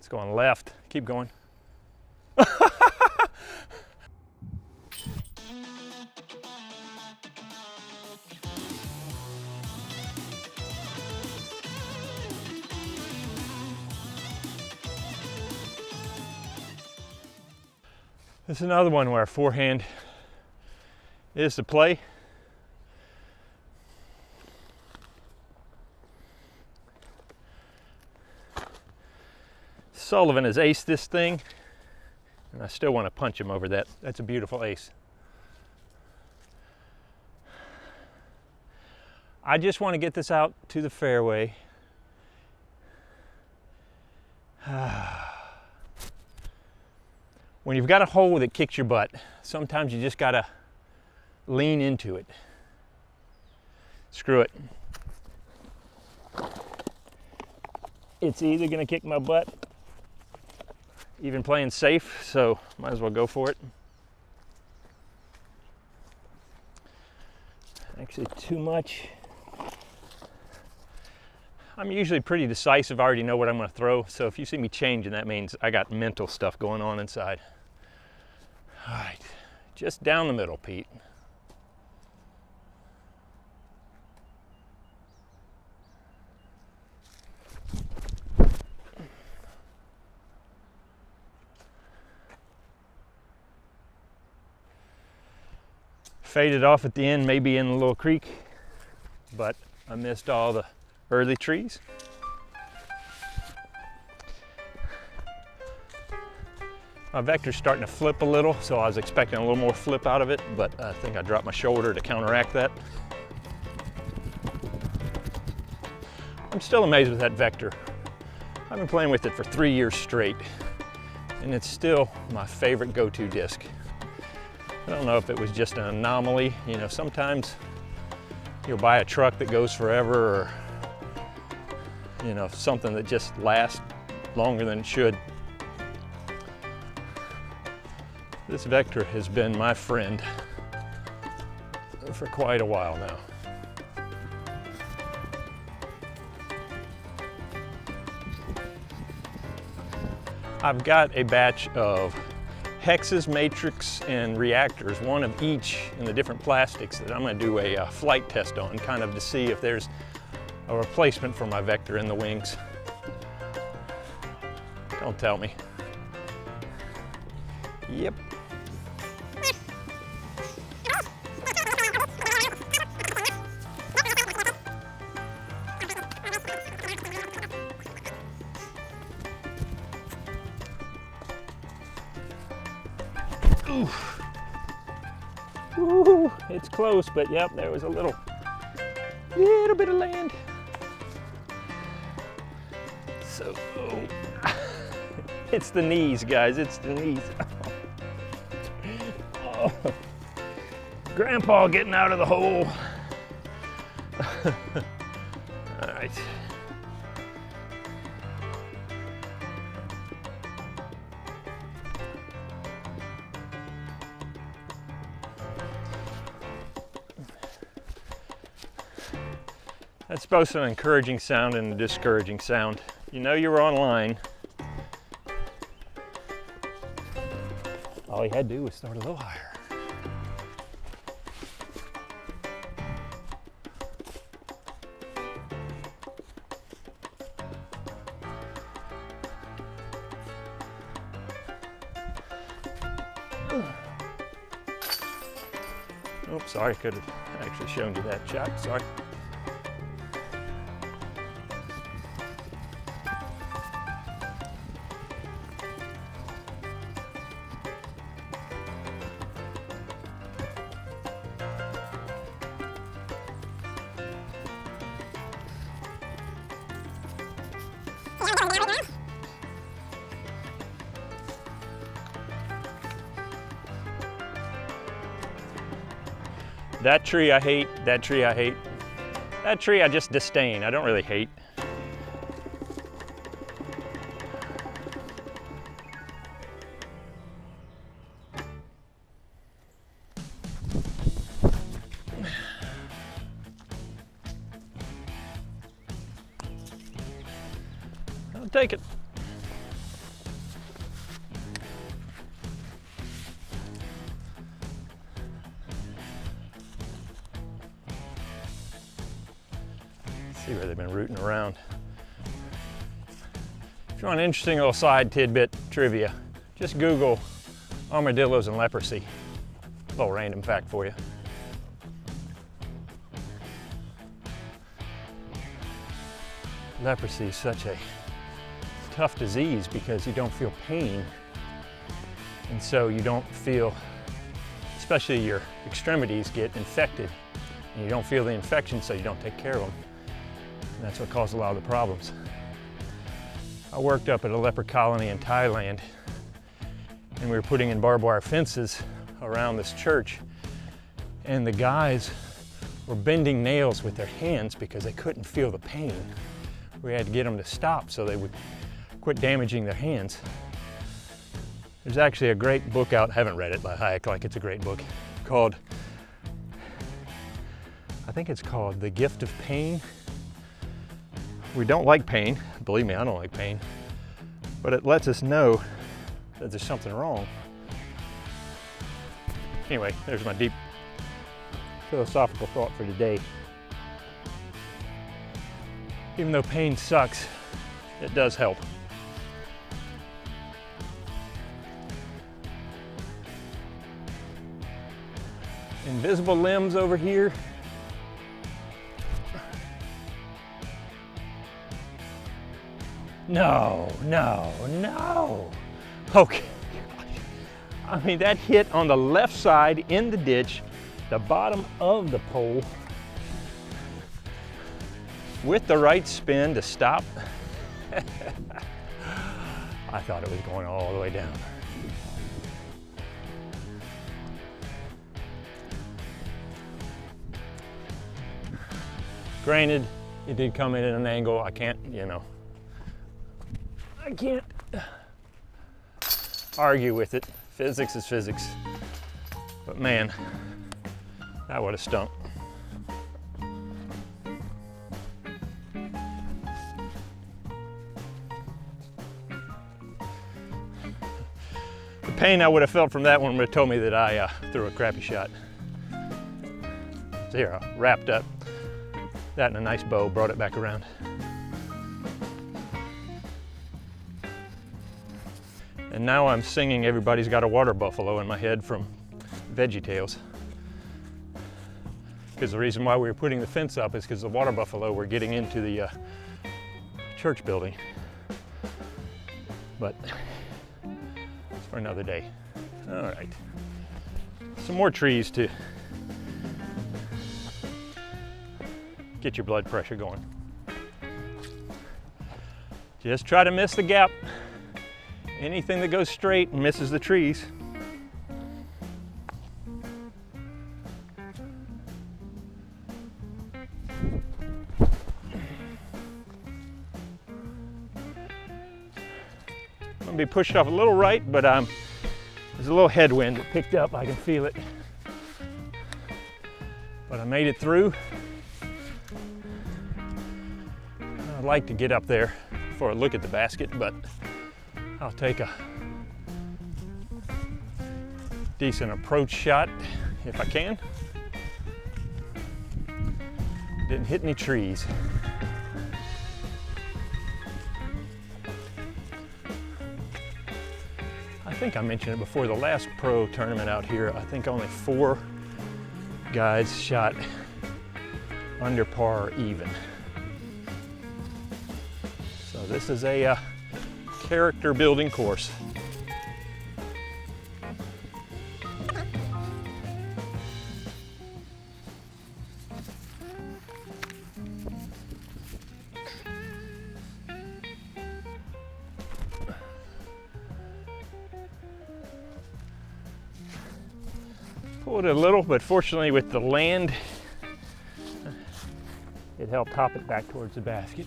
It's going left. Keep going. This is another one where forehand is the play. Sullivan has aced this thing, and I still want to punch him over that. That's a beautiful ace. I just want to get this out to the fairway. When you've got a hole that kicks your butt, sometimes you just gotta lean into it. Screw it. It's either gonna kick my butt, even playing safe, so might as well go for it. Actually too much. I'm usually pretty decisive. I already know what I'm gonna throw, so if you see me changing, that means I got mental stuff going on inside. All right, just down the middle, Pete. Faded off at the end, maybe in a little creek, but I missed all the early trees. My vector's starting to flip a little, so I was expecting a little more flip out of it, but I think I dropped my shoulder to counteract that. I'm still amazed with that vector. I've been playing with it for 3 years straight, and it's still my favorite go-to disc. I don't know if it was just an anomaly. You know, sometimes you'll buy a truck that goes forever, or you know, something that just lasts longer than it should. This vector has been my friend for quite a while now. I've got a batch of hexes, matrix, and reactors, one of each in the different plastics that I'm going to do a flight test on, kind of to see if there's a replacement for my vector in the wings. Don't tell me. Yep. Oof. Ooh, it's close, but yep, there was a little bit of land. So, it's the knees, guys, it's the knees. Oh. Grandpa getting out of the hole. All right. That's both an encouraging sound and a discouraging sound. You know you were online. All you had to do was start a little higher. Oops, sorry, could have actually shown you that shot, sorry. That tree I hate, that tree I hate. That tree I just disdain, I don't really hate. I'll take it. See where they've been rooting around. If you want an interesting little side tidbit trivia, just Google armadillos and leprosy. A little random fact for you. Leprosy is such a tough disease because you don't feel pain, and so you don't feel, especially your extremities get infected, and you don't feel the infection, so you don't take care of them. And that's what caused a lot of the problems. I worked up at a leper colony in Thailand, and we were putting in barbed wire fences around this church, and the guys were bending nails with their hands because they couldn't feel the pain. We had to get them to stop so they would quit damaging their hands. There's actually a great book out, I haven't read it, but I act like it's a great book, called, I think it's called The Gift of Pain. We don't like pain, believe me, I don't like pain, but it lets us know that there's something wrong. Anyway, there's my deep philosophical thought for today. Even though pain sucks, it does help. Invisible limbs over here. No. Okay. I mean, that hit on the left side in the ditch, the bottom of the pole, with the right spin to stop. I thought it was going all the way down. Granted, it did come in at an angle. I can't argue with it. Physics is physics. But man, that would have stunk. The pain I would have felt from that one would have told me that I threw a crappy shot. So here, I wrapped up that in a nice bow, brought it back around. And now I'm singing Everybody's Got a Water Buffalo in my head from VeggieTales. Because the reason why we were putting the fence up is because the water buffalo were getting into the church building. But it's for another day. All right. Some more trees to get your blood pressure going. Just try to miss the gap. Anything that goes straight misses the trees. I'm gonna be pushed off a little right, but there's a little headwind that picked up. I can feel it. But I made it through. I'd like to get up there for a look at the basket, but I'll take a decent approach shot if I can. Didn't hit any trees. I think I mentioned it before, the last pro tournament out here, I think only 4 guys shot under par or even. So this is a character building course. Pulled it a little, but fortunately with the land, it helped hop it back towards the basket.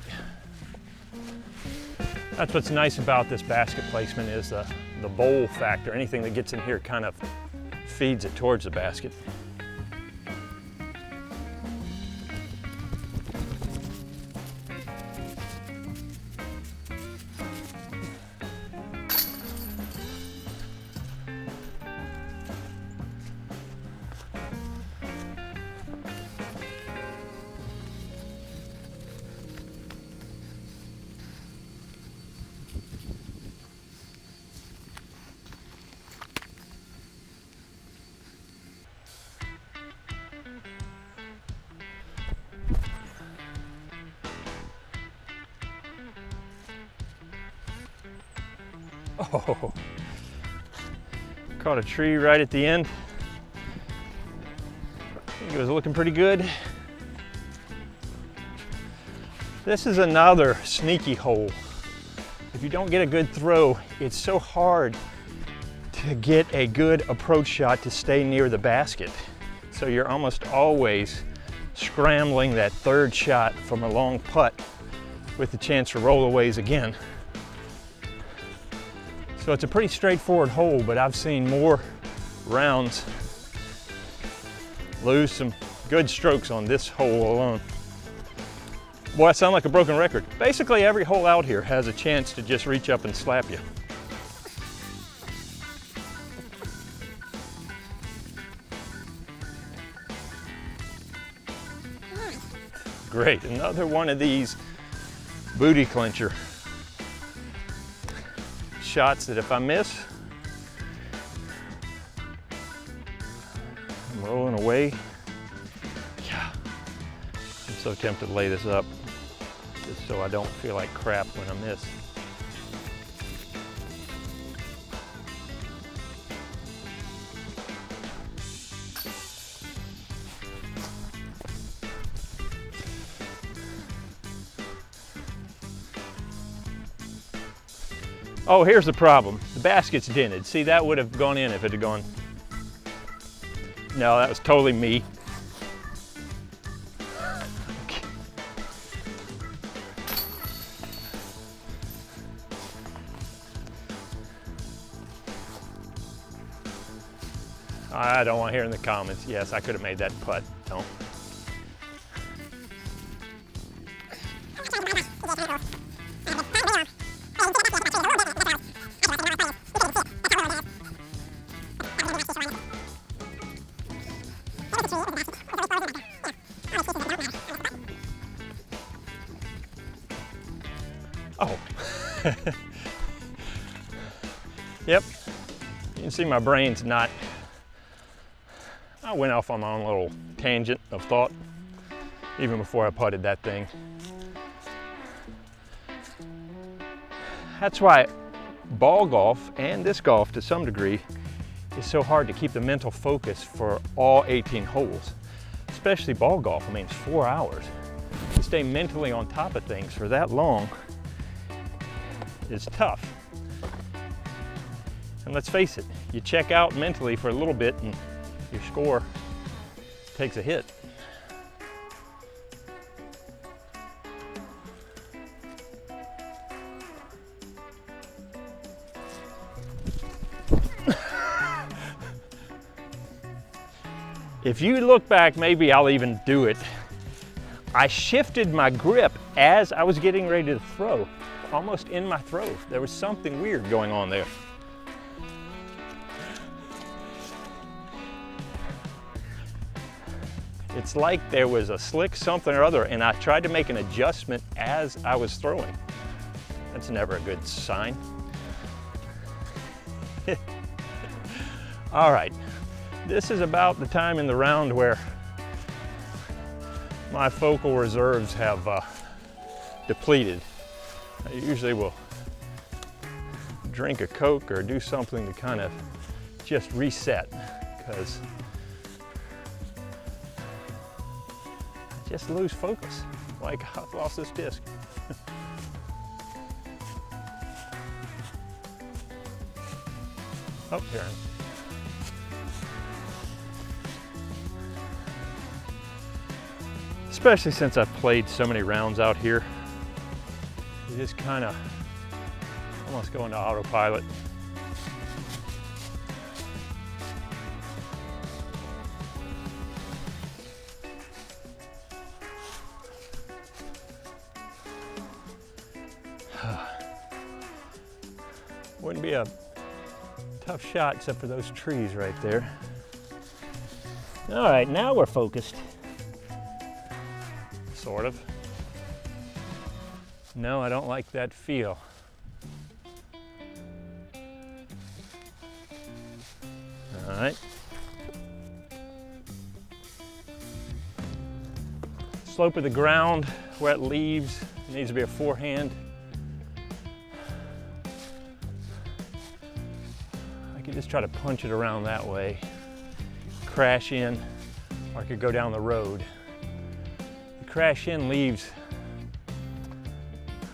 That's what's nice about this basket placement is the bowl factor. Anything that gets in here kind of feeds it towards the basket. Oh, caught a tree right at the end. I think it was looking pretty good. This is another sneaky hole. If you don't get a good throw, it's so hard to get a good approach shot to stay near the basket. So you're almost always scrambling that third shot from a long putt with the chance to roll aways again. So it's a pretty straightforward hole, but I've seen more rounds lose some good strokes on this hole alone. Boy, I sound like a broken record. Basically, every hole out here has a chance to just reach up and slap you. Great, another one of these booty clincher shots that if I miss, I'm rolling away. Yeah, I'm so tempted to lay this up just so I don't feel like crap when I miss. Oh, here's the problem. The basket's dented. See, that would have gone in if it had gone. No, that was totally me. I don't want to hear in the comments. Yes, I could have made that putt. Don't. Oh. Yep. You can see my brain's not. I went off on my own little tangent of thought even before I putted that thing. That's why ball golf and disc golf to some degree is so hard to keep the mental focus for all 18 holes. Especially ball golf, I mean, it's 4 hours. To stay mentally on top of things for that long is tough. And let's face it, you check out mentally for a little bit and your score takes a hit. If you look back, maybe I'll even do it. I shifted my grip as I was getting ready to throw, almost in my throw. There was something weird going on there. It's like there was a slick something or other, and I tried to make an adjustment as I was throwing. That's never a good sign. All right, this is about the time in the round where my focal reserves have depleted. I usually will drink a Coke or do something to kind of just reset, because I just lose focus, like I've lost this disc. Oh, here I am. Especially since I've played so many rounds out here, you just kind of almost go into autopilot. Wouldn't be a tough shot except for those trees right there. All right, now we're focused. Sort of. No, I don't like that feel. All right. Slope of the ground, wet leaves, needs to be a forehand. just try to punch it around that way, crash in, or I could go down the road. The crash in leaves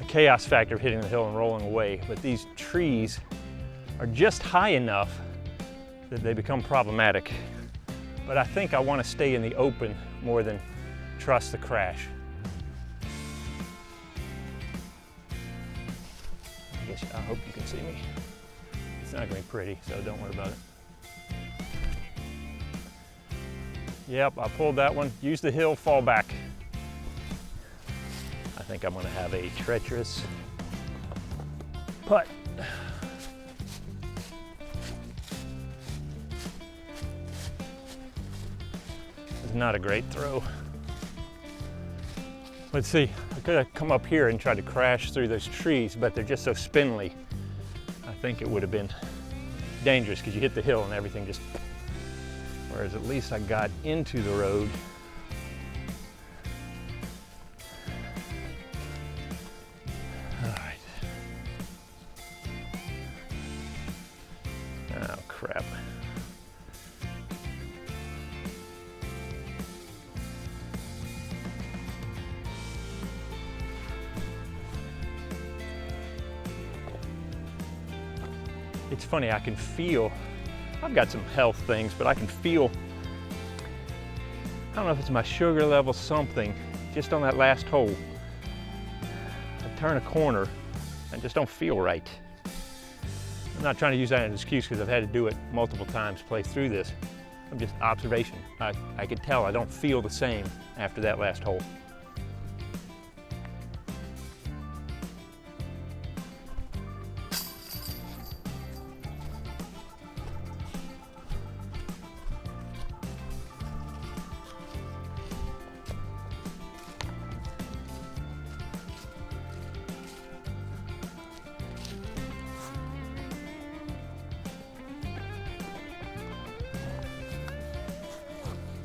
a chaos factor of hitting the hill and rolling away, but these trees are just high enough that they become problematic. But I think I want to stay in the open more than trust the crash. I hope you can see me. It's not going to be pretty, so don't worry about it. Yep, I pulled that one. Use the hill, fall back. I think I'm going to have a treacherous putt. It's not a great throw. Let's see, I could have come up here and tried to crash through those trees, but they're just so spindly. I think it would have been dangerous because you hit the hill and everything just, whereas at least I got into the road. All right. Oh, crap. It's funny, I can feel, I've got some health things, but I can feel, I don't know if it's my sugar level, something, just on that last hole. I turn a corner, I just don't feel right. I'm not trying to use that as an excuse because I've had to do it multiple times, play through this. I'm just observation. I could tell I don't feel the same after that last hole.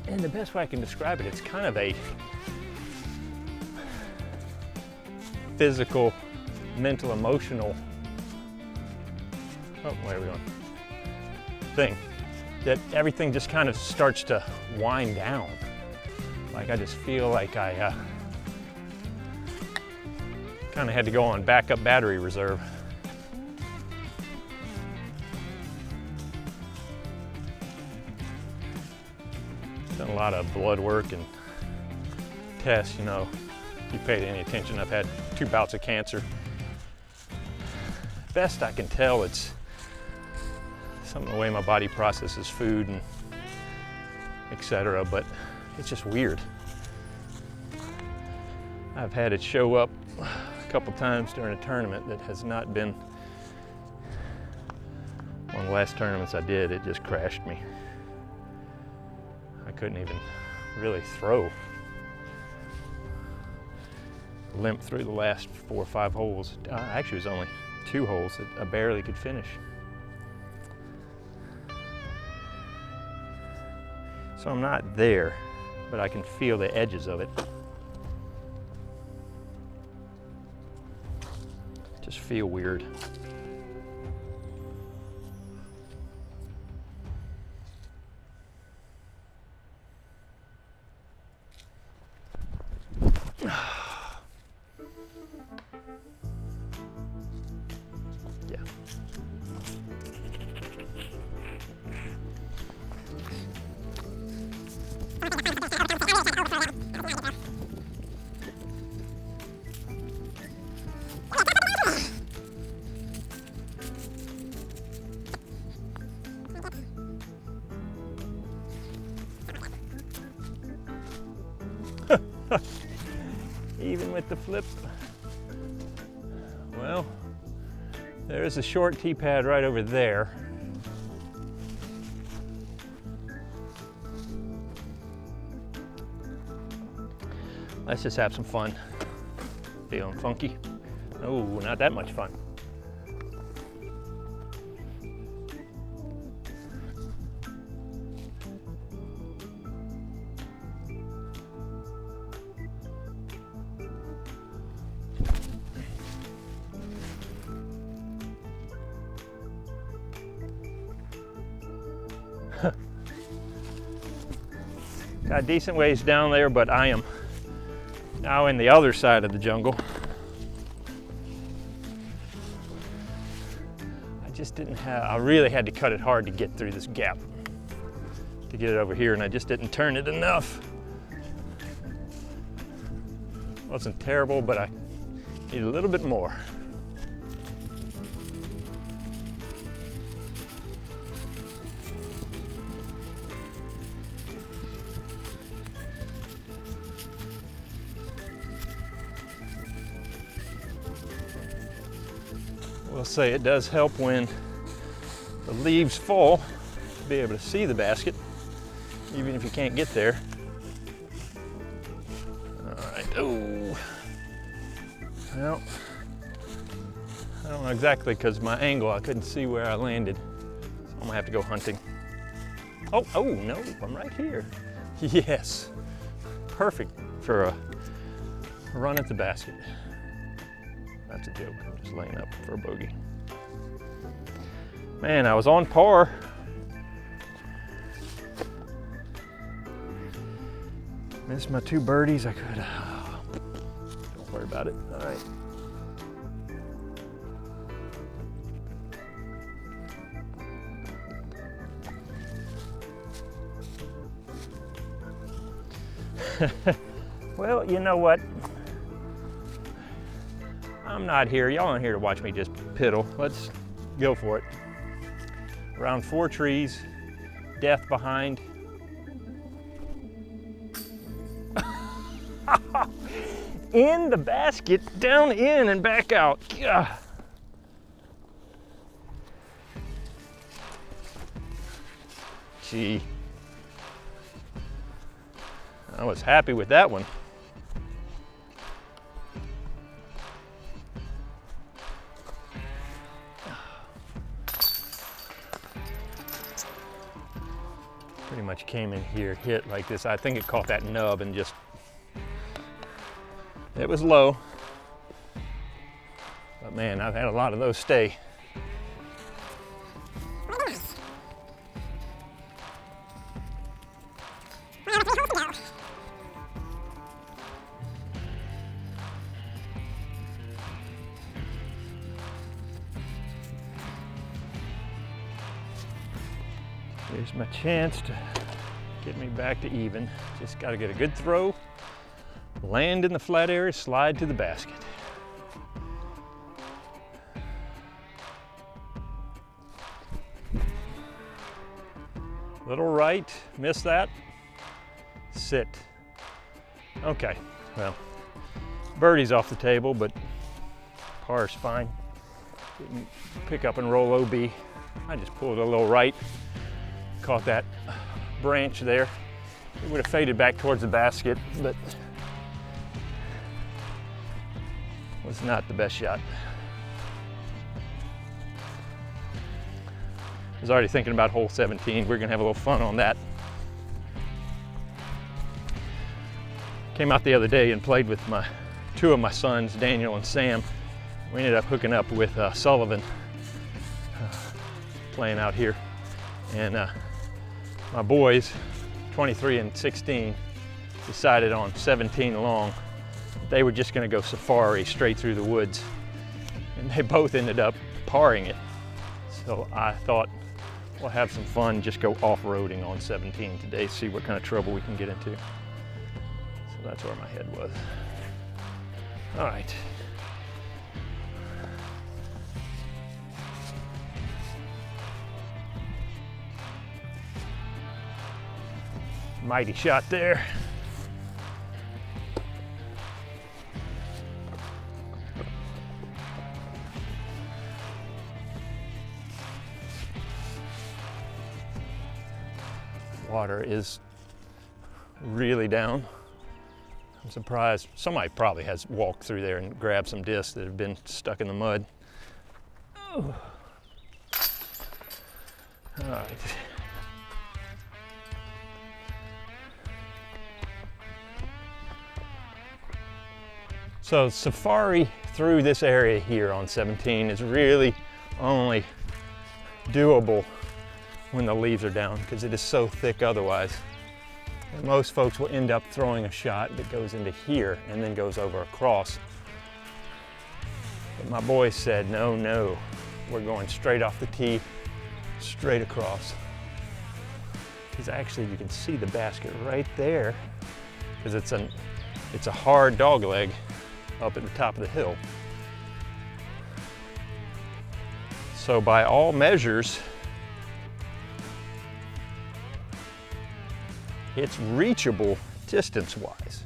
And the best way I can describe it, it's kind of a physical, mental, emotional, oh, where are we going? Thing that everything just kind of starts to wind down. Like I just feel like I kind of had to go on backup battery reserve. Done a lot of blood work and tests, you know, if you paid any attention. I've had 2 bouts of cancer. Best I can tell, it's some of the way my body processes food and etc., but it's just weird. I've had it show up a couple times during a tournament that has not been, one of the last tournaments I did, it just crashed me. I couldn't even really throw. Limped through the last 4 or 5 holes. Actually, it was only 2 holes that I barely could finish. So I'm not there, but I can feel the edges of it. Just feel weird. Even with the flip. Well, there's a short tee pad right over there. Let's just have some fun. Feeling funky? Oh, not that much fun. Got a decent ways down there, but I am now in the other side of the jungle. I really had to cut it hard to get through this gap to get it over here, and I just didn't turn it enough. Wasn't terrible, but I need a little bit more. We'll say it does help when the leaves fall to be able to see the basket, even if you can't get there. All right, oh. Well, I don't know exactly because my angle, I couldn't see where I landed. So I'm gonna have to go hunting. Oh, no, I'm right here. Yes, perfect for a run at the basket. That's a joke, I'm just laying up for a bogey. Man, I was on par. Missed my 2 birdies, I could. Don't worry about it, all right. Well, you know what? I'm not here. Y'all aren't here to watch me just piddle. Let's go for it. Around 4 trees, death behind. In the basket, down in and back out. Gah. Gee. I was happy with that one. Pretty much came in here, hit like this. I think it caught that nub and just, it was low. But man, I've had a lot of those stay. Here's my chance to get me back to even. Just got to get a good throw, land in the flat area, slide to the basket. Little right, miss that, sit. Okay, well, birdie's off the table, but par's fine. Didn't pick up and roll OB. I just pulled a little right. Caught that branch there. It would have faded back towards the basket, but was not the best shot. I was already thinking about hole 17. We're gonna have a little fun on that. Came out the other day and played with 2 of my sons, Daniel and Sam. We ended up hooking up with Sullivan, playing out here. And my boys, 23 and 16, decided on 17 along. They were just gonna go safari straight through the woods. And they both ended up parring it. So I thought, we'll have some fun, just go off-roading on 17 today, see what kind of trouble we can get into. So that's where my head was. All right. Mighty shot there. Water is really down. I'm surprised. Somebody probably has walked through there and grabbed some discs that have been stuck in the mud. Ooh. All right. So safari through this area here on 17 is really only doable when the leaves are down because it is so thick otherwise. And most folks will end up throwing a shot that goes into here and then goes over across. But my boys said, no, no, we're going straight off the tee, straight across. Because actually you can see the basket right there, because it's a hard dog leg up at the top of the hill. So by all measures, it's reachable distance-wise.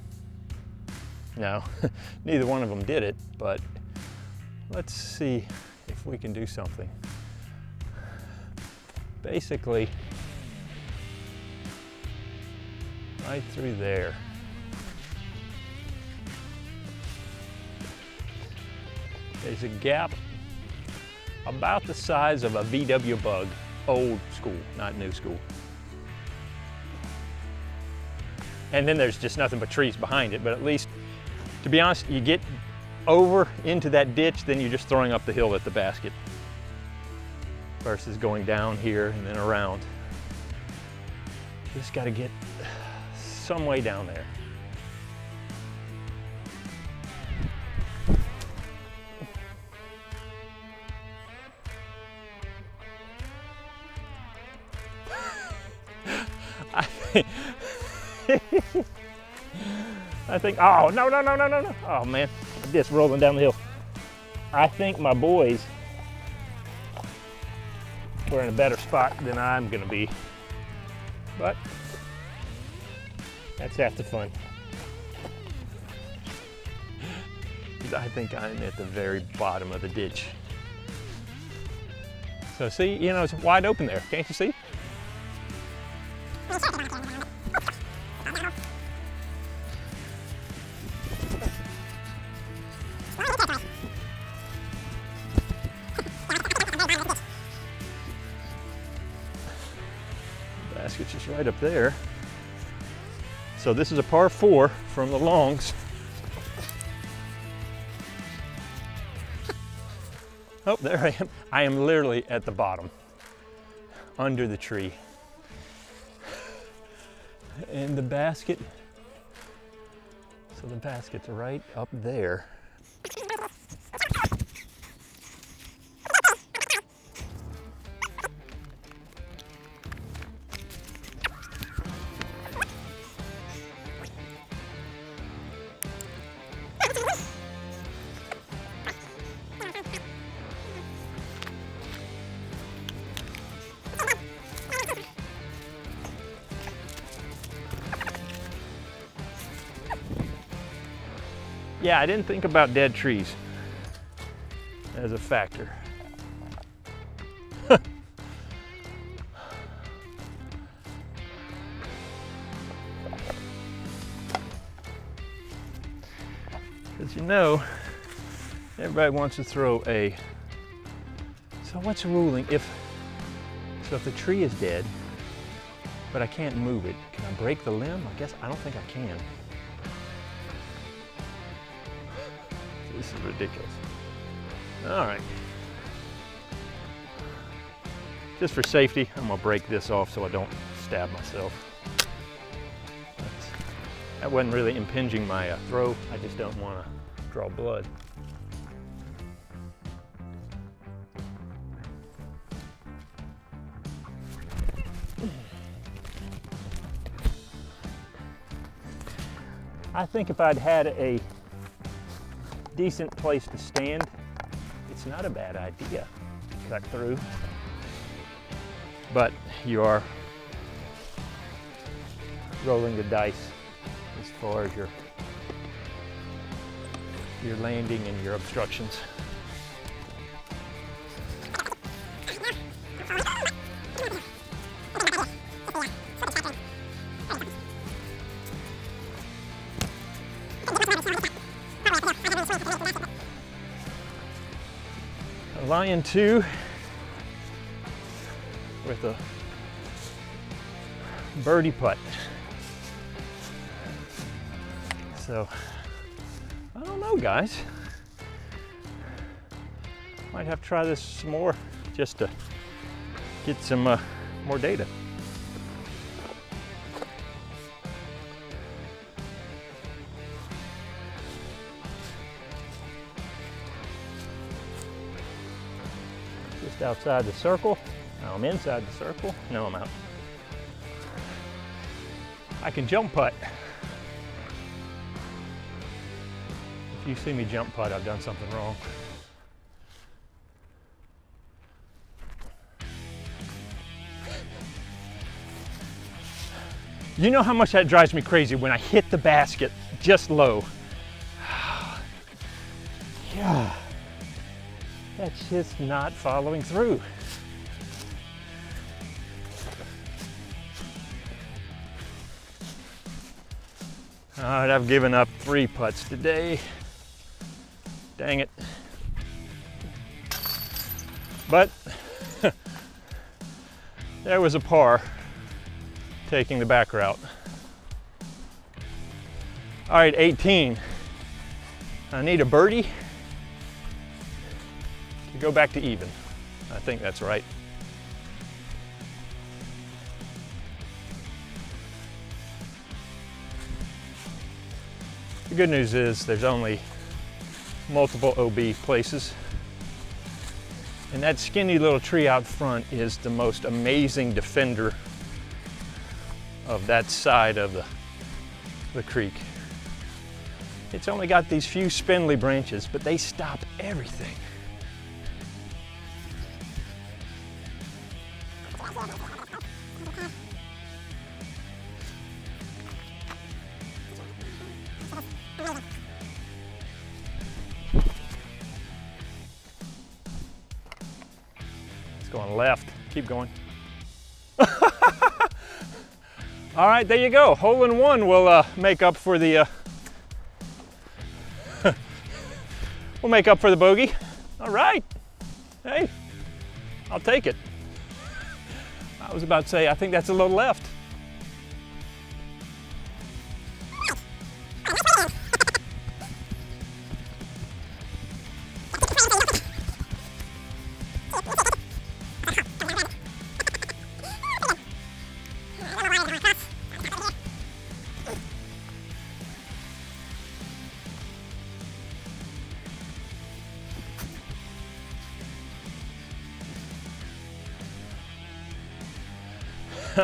Now, neither one of them did it, but let's see if we can do something. Basically, right through there. There's a gap about the size of a VW Bug, old school, not new school. And then there's just nothing but trees behind it, but at least, to be honest, you get over into that ditch, then you're just throwing up the hill at the basket versus going down here and then around. You just got to get some way down there. I think, oh, no. Oh man, this rolling down the hill. I think my boys were in a better spot than I'm gonna be. But that's half the fun. I think I'm at the very bottom of the ditch. So see, you know, it's wide open there, can't you see? Basket's just right up there. So this is a par 4 from the longs. Oh, there I am. I am literally at the bottom, under the tree. And the basket, so the basket's right up there. Yeah, I didn't think about dead trees as a factor. Because you know, everybody wants to throw a, so what's the ruling? If the tree is dead, but I can't move it, can I break the limb? I don't think I can. This is ridiculous. All right. Just for safety, I'm gonna break this off so I don't stab myself. That wasn't really impinging my throw. I just don't want to draw blood. I think if I'd had a decent place to stand, it's not a bad idea to cut through. But you are rolling the dice as far as your landing and your obstructions. Lion 2 with a birdie putt. So, I don't know, guys. Might have to try this some more just to get some more data. Just outside the circle. Now I'm inside the circle. No, I'm out. I can jump putt. If you see me jump putt, I've done something wrong. You know how much that drives me crazy when I hit the basket just low. Yeah, that's just not following through. All right, I've given up 3 putts today. Dang it. But there was a par taking the back route. All right, 18. I need a birdie to go back to even. I think that's right. The good news is there's only multiple OB places. And that skinny little tree out front is the most amazing defender of that side of the creek. It's only got these few spindly branches, but they stop everything. It's going left. Keep going. All right, there you go. Hole in one will make up for the we'll make up for the bogey. All right. Hey, I'll take it. I was about to say, I think that's a little left.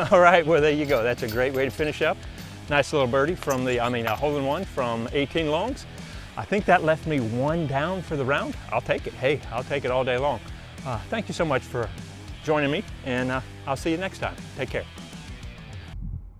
All right, well, there you go. That's a great way to finish up. Nice little birdie from the, a hole in one from 18 longs. I think that left me 1 down for the round. I'll take it. Hey, I'll take it all day long. Thank you so much for joining me, and I'll see you next time. Take care.